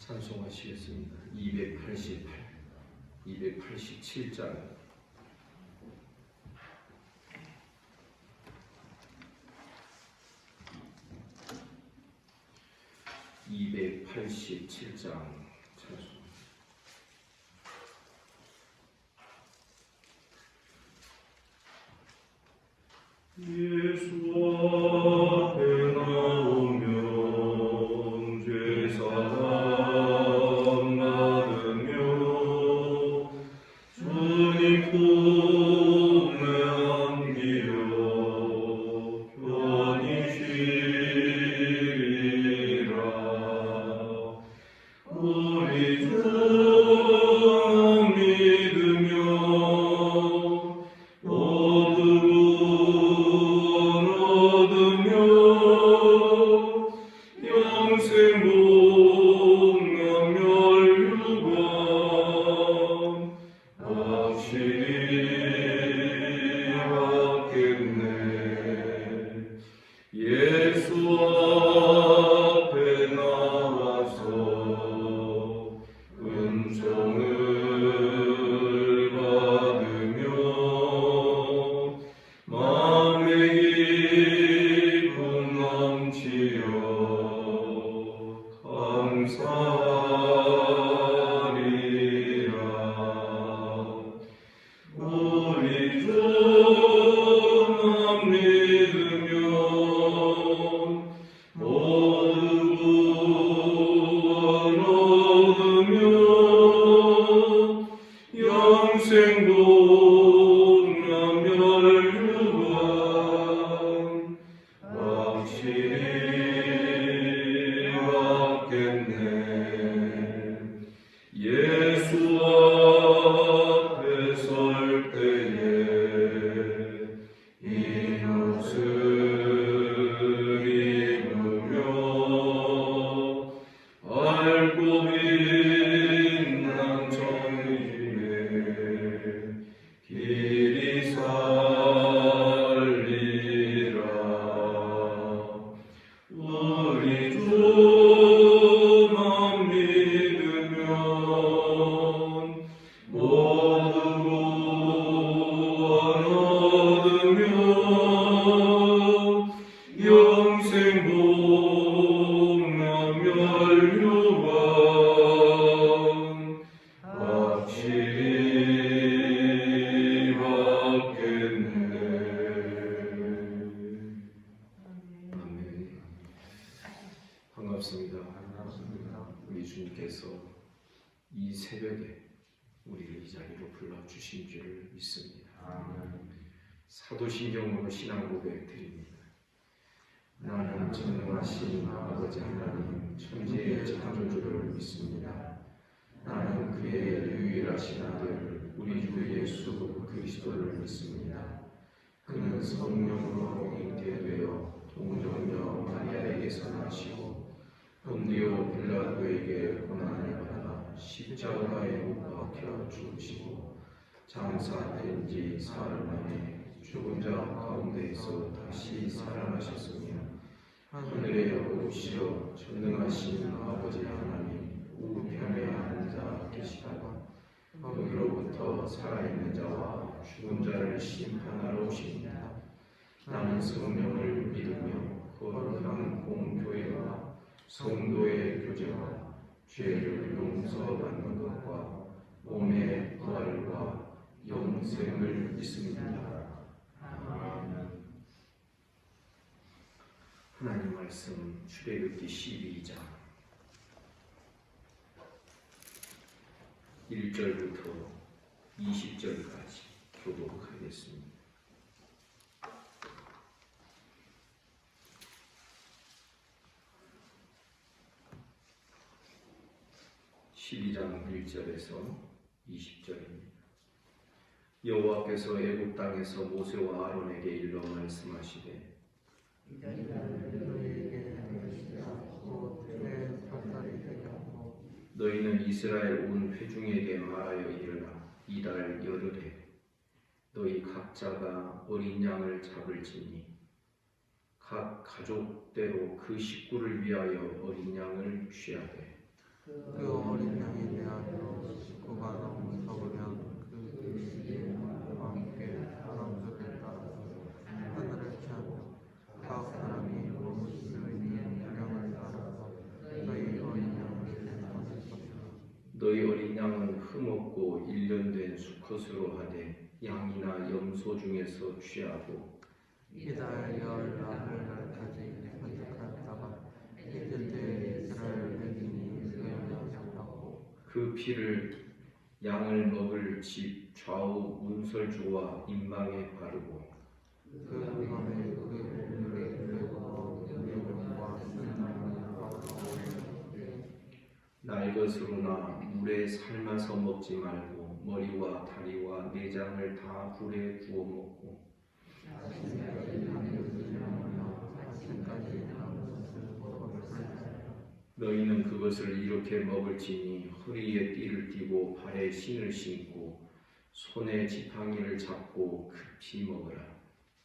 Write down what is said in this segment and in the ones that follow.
찬송하시겠습니다. 287장 287장 찬송. 예수 앞에 나오면 죄사함 받으며 주님 품에 안기어 편히 쉬리라. 우리 주 믿으며 영생 복락 멸류관 확실히 받겠네. 예수 앞에 나와서 은총을 받으며 마음의 기쁨 넘치어 감사하리라. 우리 주만 믿으면 모두 구원 얻으며 영생 복락 멸류관 확실히 받겠네. 예수 앞에 설 때에 이 옷을 입으며 밝고 빛난 정림에 길이 살리라. 우리 주만 믿으면 모두 구원 얻으며 영생 복락 멸류관 확실히 받겠네. 반갑습니다. 우리 주님께서 이 새벽에 우리를 이 자리로 불러주신 줄을 믿습니다. 사도신경으로 신앙 고백 드립니다. 나는 전능하신 아버지 하나님 천지의 창조주를 믿습니다. 나는 그의 유일하신 아들 우리 주 예수 그리스도를 믿습니다. 그는 성령으로 잉태되어 동정녀 마리아에게서 나시고 본디오 빌라도에게 고난을 받아 십자가에 못 박혀 죽으시고 장사된 지 사흘 만에 죽은 자 가운데에서 다시 살아나셨으며 하늘에 오르시어 전능하신 아버지 하나님 우편에 앉아 계시다가 거기로부터 살아있는 자와 죽은 자를 심판하러 오십니다. 나는 성령을 믿으며 거룩한 공교회와 성도의 교제와 죄를 용서받는 것과 몸의 부활과 영생을 믿습니다. 아멘. 하나님 말씀 출애굽기 12장 1절부터 20절까지 교독하겠습니다. (12장) 1절에서 20절입니다. 여호와께서 애굽 땅에서 모세와 아론에게 일러 말씀하시되 너희는 이스라엘 온 회중에게 말하여 이르라. 이달 열흘에 너희 각자가 어린 양을 잡을지니 각 가족대로 그 식구를 위하여 어린 양을 취하되 그 어린 양에 대하여 식구가 너무 적으면 그 계시와 함께 사람 수를 따라서 하늘을 피하며 각 사람이 먹을 수 있는 양을 따라서 너희 어린 양을 찾을 것이라. 너희 어린 양은 흠없고 일련된 수컷으로 하되 양이나 염소 중에서 취하고 이달 열날까지 간직하였다가 이틀 때에 이스라엘 백성이 그의 양식하고 그 피를 양을 먹을 집 좌우 문설주와 임방에 바르고 그 밤에 그 물을 빼고 유령과 순양을 날 것으로나 물에 삶아서 먹지 말고 머리와 다리와 내장을 다 불에 구워 먹고 너희는 그것을 이렇게 먹을지니 허리에 띠를 띠고 발에 신을 신고 손에 지팡이를 잡고 급히 먹으라.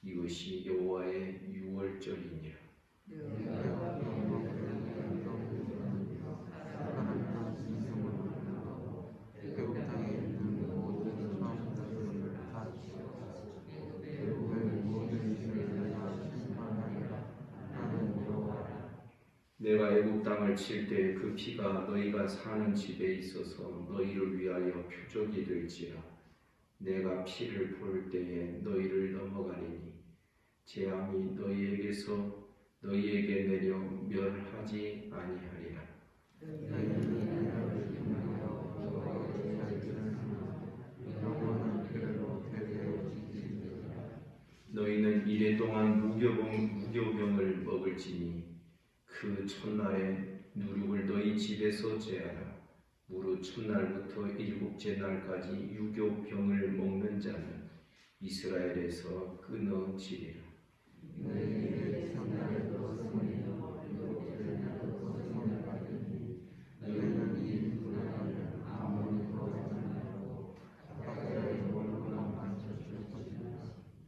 이것이 여호와의 유월절이니라. 내가 애굽 땅을 칠 때 그 피가 너희가 사는 집에 있어서 너희를 위하여 표적이 될지라. 내가 피를 볼 때에 너희를 넘어가리니 재앙이 너희에게서 너희에게 내려 멸하지 아니하리라. 너희는 이래 동안 무교병을 먹을지니 그 첫날에 누룩을 너희 집에서 제하라. 무릇 첫날부터 일곱째 날까지 유교병을 먹는 자는 이스라엘에서 끊어지리라.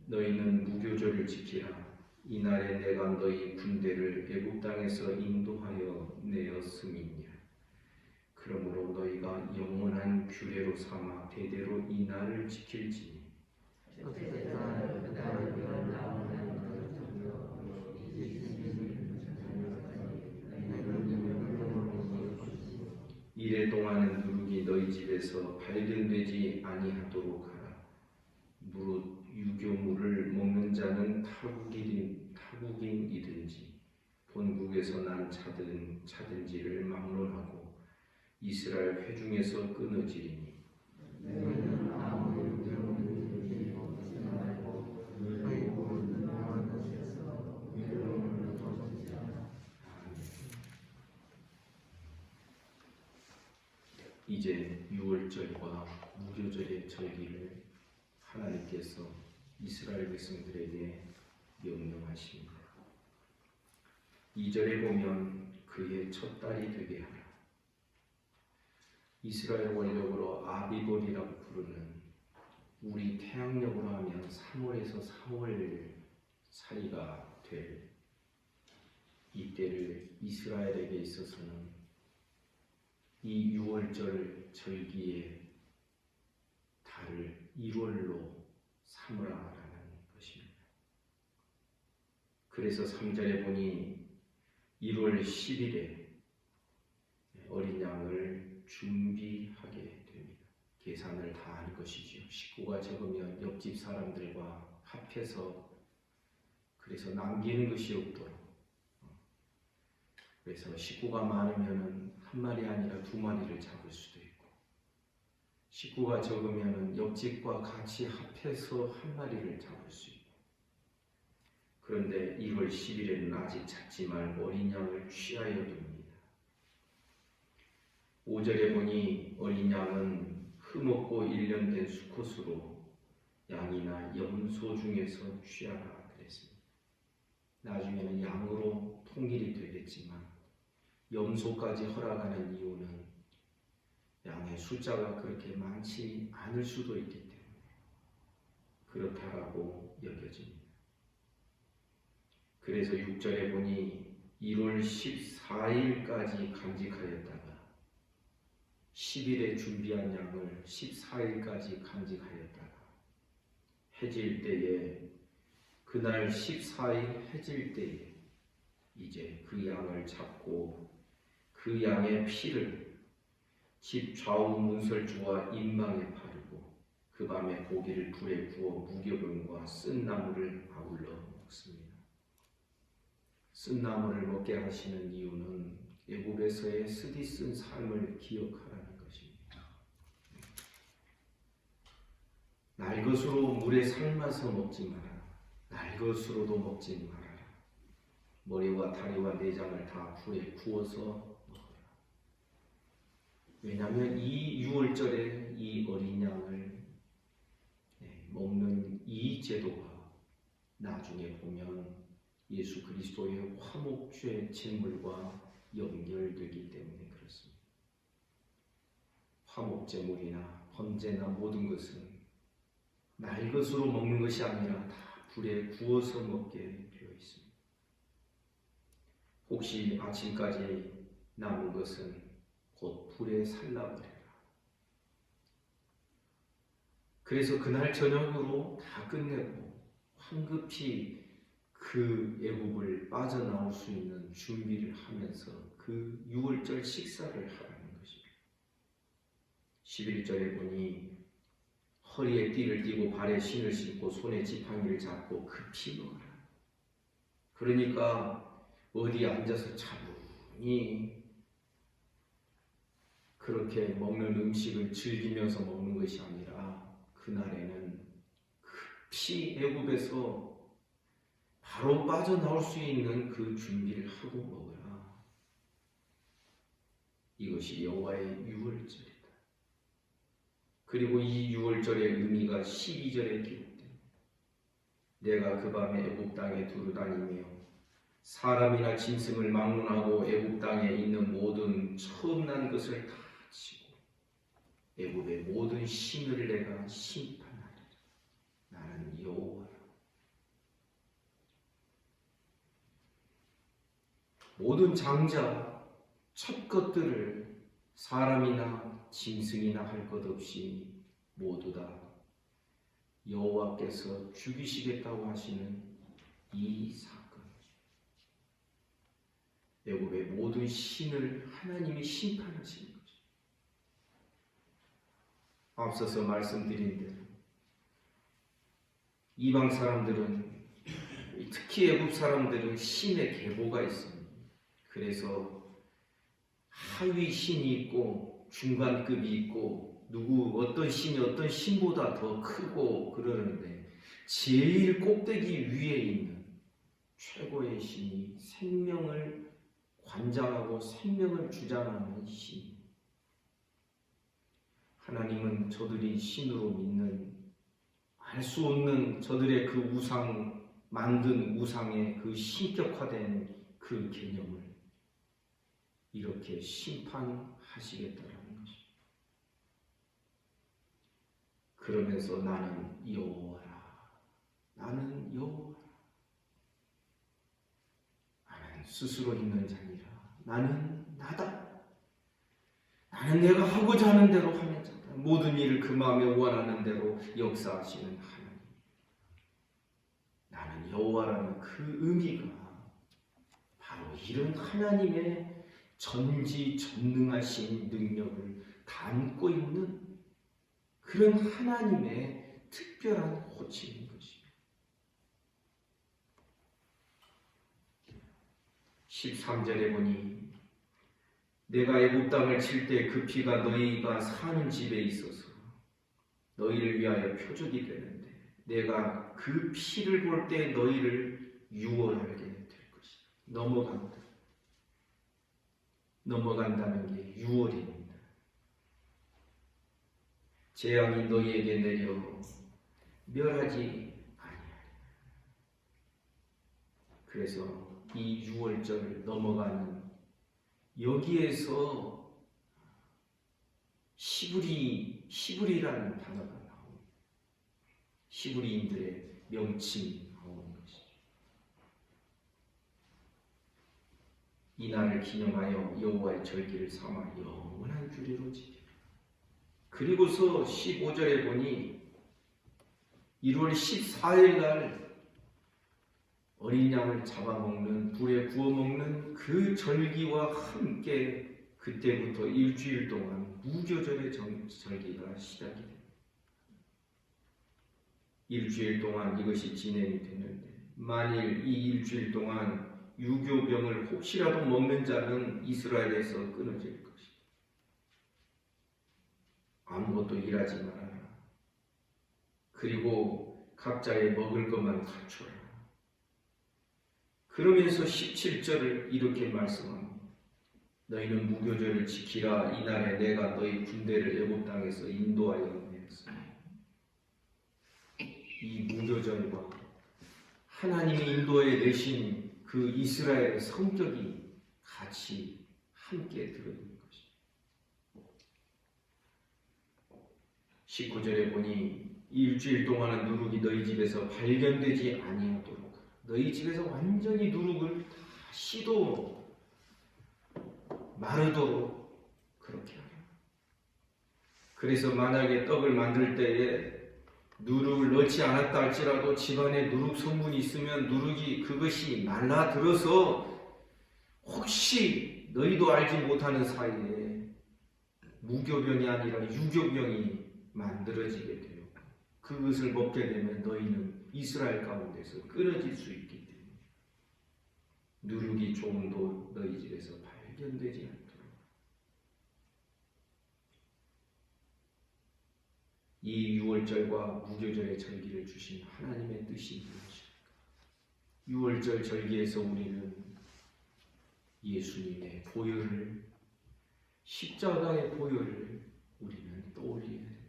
너희는 무교절을 지키라. 이날에 내가 너희 군대를 애굽 땅에서 인도하여 내었음이니라. 그러므로 너희가 영원한 규례로 삼아 대대로 이 날을 지킬지니 이래 동안은 누룩이 너희 집에서 발견되지 아니하도록 하라. 무릇 유교물을 먹는 자는 타국인이든지 본국에서 난 차든지를 막론하고 이스라엘 회중에서 끊어지리니 이제 유월절과 무교절의 절기를 하나님께서 이스라엘 백성들에게 명령하십니다. 2절에 보면 그의 첫 딸이 되게 하라. 이스라엘 원력으로 아비볼이라고 부르는 우리 태양력으로 하면 3월에서 4월 사이가 될 이때를 이스라엘에게 있어서는 이 6월절 절기의 달을 1월로 삼으라라는 것입니다. 그래서 3절에 보니 1월 10일에 어린 양을 준비하게 됩니다. 계산을 다 할 것이지요. 식구가 적으면 옆집 사람들과 합해서 그래서 남기는 것이 없도록, 그래서 식구가 많으면 한 마리 아니라 2마리를 잡을 수도 있고, 식구가 적으면 옆집과 같이 합해서 한 마리를 잡을 수 있고, 그런데 1월 10일에는 아직 잡지 말고 어린 양을 취하여 둡니다. 5절에 보니 어린 양은 흠없고 일련된 수컷으로 양이나 염소 중에서 취하라 그랬습니다. 나중에는 양으로 통일이 되겠지만 염소까지 허락하는 이유는 양의 숫자가 그렇게 많지 않을 수도 있기 때문에 그렇다라고 여겨집니다. 그래서 6절에 보니 1월 14일까지 간직하였다가 10일에 준비한 양을 14일까지 간직하였다가 해질 때에 그날 14일 해질 때에 이제 그 양을 잡고 그 양의 피를 집 좌우 문설주와 인방에 바르고 그 밤에 고기를 불에 구워 무교병과 쓴 나물을 아울러 먹습니다. 쓴 나물을 먹게 하시는 이유는 애굽에서의 쓰디쓴 삶을 기억하라는 것입니다. 날 것으로 물에 삶아서 먹지 말아라. 날 것으로도 먹지 말아라. 머리와 다리와 내장을 다 불에 구워서 먹어라. 왜냐하면 이 6월절에 이 어린 양을 먹는 이 제도가 나중에 보면 예수 그리스도의 화목죄 제물과 연결되기 때문에 그렇습니다. 화목제물이나 번제나 모든 것은 날 것으로 먹는 것이 아니라 다 불에 구워서 먹게 되어 있습니다. 혹시 아침까지 남은 것은 곧 불에 살라버려라. 그래서 그날 저녁으로 다 끝내고 황급히 그 애굽을 빠져나올 수 있는 준비를 하면서 그 6월절 식사를 하라는 것입니다. 11절에 보니 허리에 띠를 띠고 발에 신을 신고 손에 지팡이를 잡고 급히 먹어라. 그러니까 어디 앉아서 차분히 그렇게 먹는 음식을 즐기면서 먹는 것이 아니라 그날에는 급히 애굽에서 바로 빠져나올 수 있는 그 준비를 하고 먹어라. 이것이 여호와의 유월절이다. 그리고 이 유월절의 의미가 12절에 기록됩니다. 내가 그 밤에 애굽 땅에 두루다니며 사람이나 짐승을 막론하고 애굽 땅에 있는 모든 처음 난 것을 다 치고 애굽의 모든 신을 내가 심판하리라. 나는 여호와라. 모든 장자 첫 것들을 사람이나 짐승이나 할 것 없이 모두 다 여호와께서 죽이시겠다고 하시는 이 사건이죠. 애굽의 모든 신을 하나님이 심판하시는 거죠. 앞서서 말씀드린 대로 이방 사람들은, 특히 애굽 사람들은 신의 계보가 있습니다. 그래서 하위 신이 있고 중간급이 있고 어떤 신이 어떤 신보다 더 크고 그러는데 제일 꼭대기 위에 있는 최고의 신이 생명을 관장하고 생명을 주장하는 신. 하나님은 저들이 신으로 믿는 알 수 없는 저들의 그 우상, 만든 우상의 그 신격화된 그 개념을 이렇게 심판하시겠다라는 것입니다. 그러면서 나는 여호와라. 나는 여호와라. 나는 스스로 있는 자니라. 나는 나다. 나는 내가 하고자 하는 대로 하는 자다. 모든 일을 그 마음에 원하는 대로 역사하시는 하나님. 나는 여호와라는 그 의미가 바로 이런 하나님의 전지전능하신 능력을 담고 있는 그런 하나님의 특별한 호칭인 것입니다. 13절에 보니 내가 애굽 땅을 칠 때 그 피가 너희가 사는 집에 있어서 너희를 위하여 표적이 되는데 내가 그 피를 볼 때 너희를 유월하게 될 것이다. 넘어간다는 게 유월입니다. 재앙이 너희에게 내려 멸하지 아니하리라. 그래서 이 유월절 넘어가는 여기에서 시브리라는 단어가 나옵니다. 시브리인들의 명칭이 나오는 것이죠. 이 날을 기념하여 여호와의 절기를 삼아 영원한 규례로 지키라. 그리고서 15절에 보니 1월 14일 날 어린 양을 잡아먹는, 불에 구워먹는 그 절기와 함께 그때부터 일주일 동안 무교절의 절기가 시작이 됩니다. 일주일 동안 이것이 진행이 되는데, 만일 이 일주일 동안 유교병을 혹시라도 먹는 자는 이스라엘에서 끊어질 것이다. 아무것도 일하지 말아라. 그리고 각자의 먹을 것만 갖춰라. 그러면서 17절을 이렇게 말씀합니다. 너희는 무교절을 지키라. 이날에 내가 너희 군대를 애굽 땅에서 인도하여 내었으니. 이 무교절과 하나님이 인도해 내신 그 이스라엘의 성격이 같이 함께 들어있는 것입니다. 19절에 보니 일주일 동안은 누룩이 너희 집에서 발견되지 아니하도록 너희 집에서 완전히 누룩을 다 씨도 마르도록 그렇게 하라. 그래서 만약에 떡을 만들 때에 누룩을 넣지 않았다 할지라도 집안에 누룩 성분이 있으면 누룩이 그것이 말라들어서 혹시 너희도 알지 못하는 사이에 무교병이 아니라 유교병이 만들어지게 돼요. 그것을 먹게 되면 너희는 이스라엘 가운데서 끊어질 수 있기 때문에 누룩이 조금도 너희 집에서 발견되지 않도록. 이 6월절과 무교절의 절기를 주신 하나님의 뜻이 무엇일까? 6월절 절기에서 우리는 예수님의 보혈을, 십자가의 보혈을 우리는 떠올려야 해요.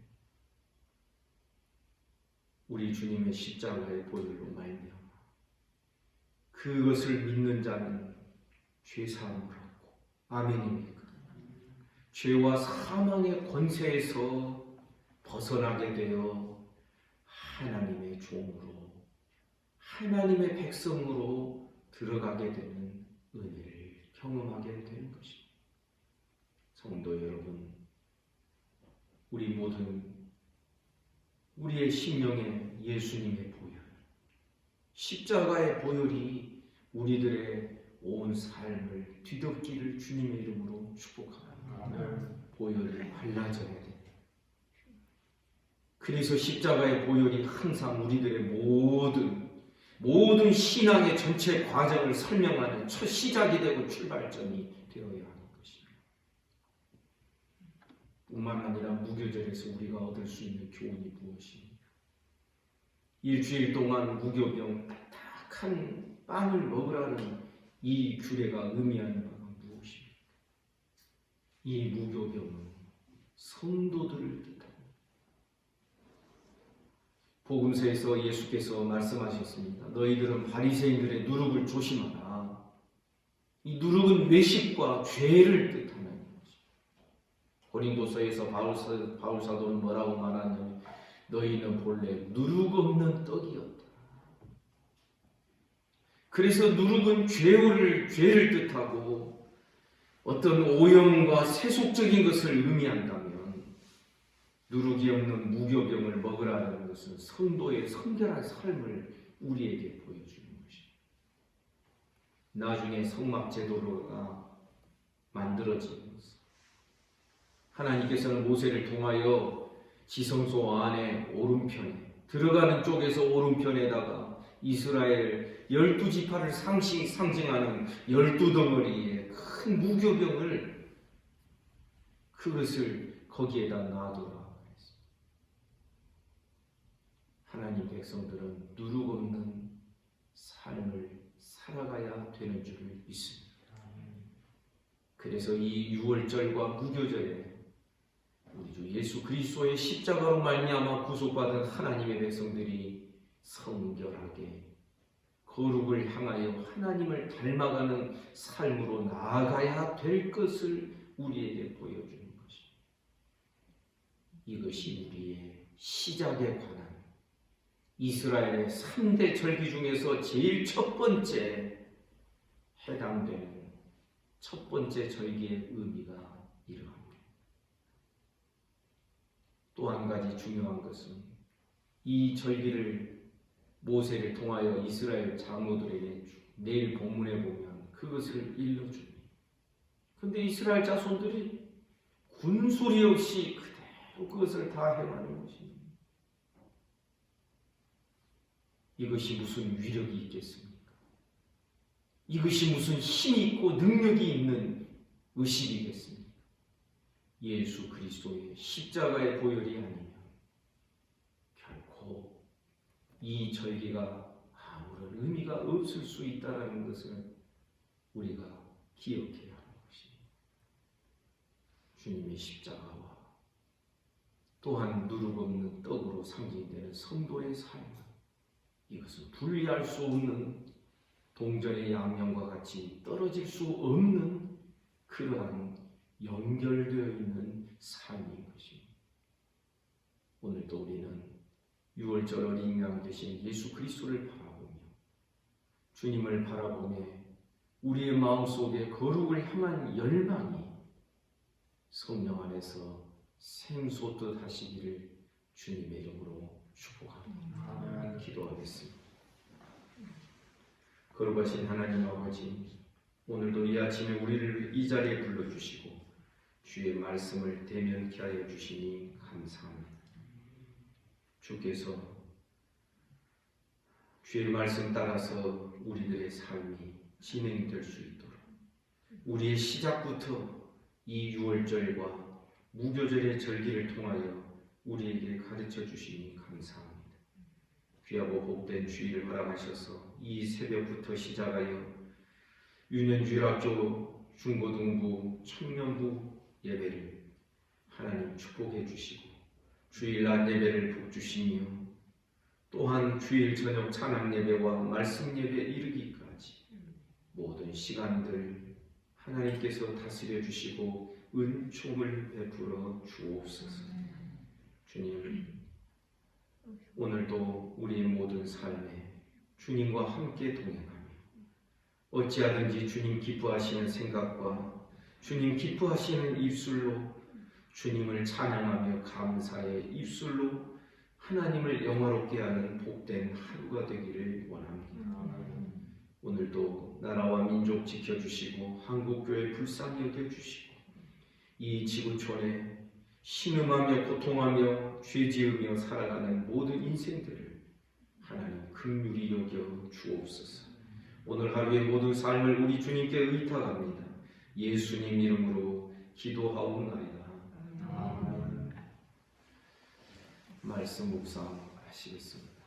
우리 주님의 십자가의 보혈로 말미암아 그것을 믿는 자는 죄사함을 얻고, 아멘입니까? 죄와 사망의 권세에서 벗어나게 되어 하나님의 종으로, 하나님의 백성으로 들어가게 되는 은혜를 경험하게 되는 것입니다. 성도 여러분, 우리 모든 우리의 심령에 예수님의 보혈, 십자가의 보혈이 우리들의 온 삶을 뒤덮기를 주님의 이름으로 축복합니다. 보혈을 발라져야 됩니다. 그래서 십자가의 보혈이 항상 우리들의 모든 신앙의 전체 과정을 설명하는 첫 시작이 되고 출발점이 되어야 하는 것입니다. 뿐만 아니라 무교절에서 우리가 얻을 수 있는 교훈이 무엇입니까? 일주일 동안 무교병 딱딱한 빵을 먹으라는 이 규례가 의미하는 바가 무엇입니까? 이 무교병은 성도들을 뜻합니다. 복음서에서 예수께서 말씀하셨습니다. 너희들은 바리새인들의 누룩을 조심하라. 이 누룩은 외식과 죄를 뜻하는 것입니다. 고린도서에서 바울 사도는 뭐라고 말하냐면 너희는 본래 누룩 없는 떡이었다. 그래서 누룩은 죄를 뜻하고 어떤 오염과 세속적인 것을 의미한다면 누룩이 없는 무교병을 먹으라는 것은 성도의 성결한 삶을 우리에게 보여주는 것입니다. 나중에 성막제도가 만들어지는 것은 하나님께서는 모세를 통하여 지성소 안에 오른편에 들어가는 쪽에서 오른편에다가 이스라엘 12지파를 상징하는 12덩어리의 큰 무교병을 그것을 거기에다 놔두라. 하나님 백성들은 누룩 없는 삶을 살아가야 되는 줄을 믿습니다. 그래서 이 6월절과 무교절에 우리 주 예수 그리스도의 십자가로 말미암아 구속받은 하나님의 백성들이 성결하게 거룩을 향하여 하나님을 닮아가는 삶으로 나아가야 될 것을 우리에게 보여주는 것입니다. 이것이 우리의 시작에 관한 이스라엘의 3대 절기 중에서 제일 첫 번째 해당되는 첫 번째 절기의 의미가 이러합니다. 또 한 가지 중요한 것은 이 절기를 모세를 통하여 이스라엘 장로들에게 내일 본문에 보면 그것을 일러줍니다. 근데 이스라엘 자손들이 군소리 없이 그대로 그것을 다 행하는 것입니다. 이것이 무슨 위력이 있겠습니까? 이것이 무슨 힘이 있고 능력이 있는 의식이겠습니까? 예수 그리스도의 십자가의 보혈이 아니면 결코 이 절기가 아무런 의미가 없을 수 있다는 것을 우리가 기억해야 하는 것입니다. 주님의 십자가와 또한 누룩 없는 떡으로 상징되는 성도의 삶, 이것은 분리할 수 없는 동전의 양면과 같이 떨어질 수 없는 그러한 연결되어 있는 삶인 것입니다. 오늘도 우리는 6월절 어린 양 되신 예수 그리스도를 바라보며 주님을 바라보며 우리의 마음속에 거룩을 향한 열망이 성령 안에서 샘솟듯 하시기를 주님의 이름으로 축복합니다. 기도하겠습니다. 거룩하신 하나님 아버지, 오늘도 이 아침에 우리를 이 자리에 불러주시고 주의 말씀을 대면케 하여 주시니 감사합니다. 주께서 주의 말씀 따라서 우리들의 삶이 진행될 수 있도록 우리의 시작부터 이 6월절과 무교절의 절기를 통하여 우리에게 가르쳐 주시니 감사합니다. 귀하고 복된 주일을 허락하셔서 이 새벽부터 시작하여 유년주일학교 중고등부 청년부 예배를 하나님 축복해 주시고 주일 낮 예배를 복주시며 또한 주일 저녁 찬양 예배와 말씀 예배 이르기까지 모든 시간들 하나님께서 다스려 주시고 은총을 베풀어 주옵소서. 주님, 오늘도 우리의 모든 삶에 주님과 함께 동행하며 어찌하든지 주님 기뻐하시는 생각과 주님 기뻐하시는 입술로 주님을 찬양하며 감사의 입술로 하나님을 영화롭게 하는 복된 하루가 되기를 원합니다. 오늘도 나라와 민족 지켜주시고 한국교회 불쌍히 여겨주시고 이 지구촌에 신음하며 고통하며 죄지으며 살아가는 모든 인생들을 하나님 긍휼히 여겨 주옵소서. 오늘 하루의 모든 삶을 우리 주님께 의탁합니다. 예수님 이름으로 기도하옵나이다. 말씀 묵상하시겠습니다.